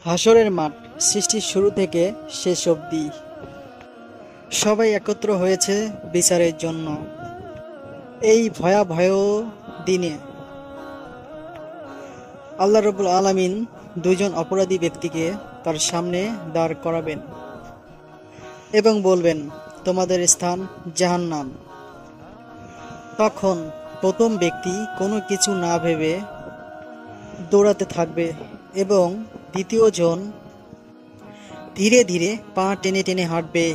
হাসরের মাঠ সৃষ্টির শুরু থেকে শেষ অবধি সবাই একত্র হয়েছে বিচারের জন্য। এই ভয়াবহ দিনে আল্লাহ রাব্বুল আলামিন দুইজন অপরাধী ব্যক্তিকে তার সামনে দাঁড় করাবেন এবং বলবেন, তোমাদের স্থান জাহান্নাম। তখন প্রথম ব্যক্তি কোনো কিছু না ভেবে দৌড়াতে থাকবে এবং দ্বিতীয় জন ধীরে ধীরে পা টেনে টেনে হাঁটবে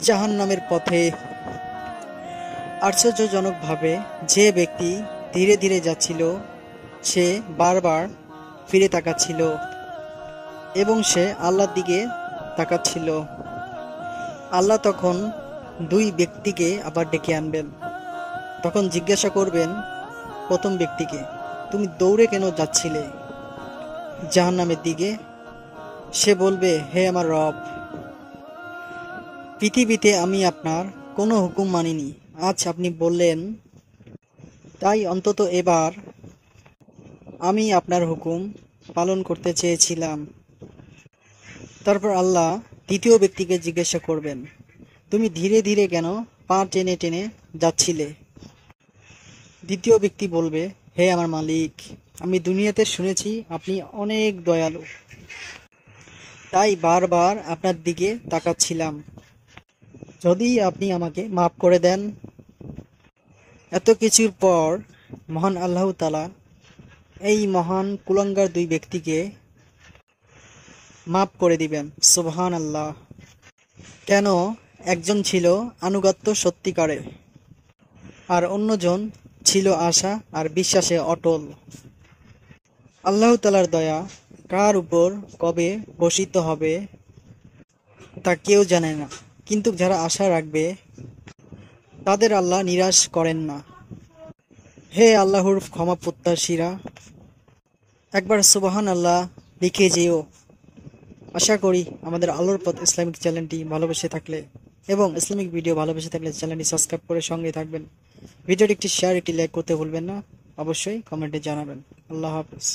জাহান্নামের পথে। আশ্চর্যজনকভাবে যে ব্যক্তি ধীরে ধীরে যাচ্ছিল সে বারবার ফিরে তাকাচ্ছিল এবং সে আল্লাহর দিকে তাকাচ্ছিল। আল্লাহ তখন দুই ব্যক্তিকে আবার ডেকে আনবেন। তখন জিজ্ঞাসা করবেন প্রথম ব্যক্তিকে, তুমি দৌড়ে কেন যাচ্ছিলে জাহান্নামের দিকে? সে বলবে, হে আমার রব, পৃথিবীতে আমি আপনার কোনো হুকুম মানিনি, আজ আপনি বললেন তাই অন্তত এবার আমি আপনার হুকুম পালন করতে চেয়েছিলাম। তারপর আল্লাহ দ্বিতীয় ব্যক্তিকে জিজ্ঞাসা করবেন, তুমি ধীরে ধীরে কেন পা টেনে টেনে যাচ্ছিলে? দ্বিতীয় ব্যক্তি বলবে, হে আমার মালিক, আমি দুনিয়াতে শুনেছি আপনি অনেক দয়ালু, তাই বারবার আপনার দিকে তাকাচ্ছিলাম। যদি আপনি আমাকে মাফ করে দেন। এত কিছুর পর মহান আল্লাহ তাআলা এই মহান কুলাঙ্গার দুই ব্যক্তিকে মাফ করে দিবেন। সুবহান আল্লাহ। কেন? একজন ছিল আনুগত্য সত্যিকারের আর অন্যজন ছিল আশা আর বিশ্বাসে অটল। আল্লাহ তাআলার দয়া কার উপর কবে বর্ষিত হবে তা কেউ জানে না, কিন্তু যারা আশা রাখবে তাদের আল্লাহ নিরাশ করেন না। হে আল্লাহর ক্ষমা প্রত্যাশীরা, একবার সুবহান আল্লাহ লিখে যেও। আশা করি আমাদের আলোর পথ ইসলামিক চ্যানেলটি ভালোবেসে থাকলে এবং ইসলামিক ভিডিও ভালোবেসে থাকলে চ্যানেলটি সাবস্ক্রাইব করে সঙ্গে থাকবেন। ভিডিওটি একটি শেয়ার, একটি লাইক করতে ভুলবেন না। অবশ্যই কমেন্টে জানাবেন। আল্লাহ হাফেজ।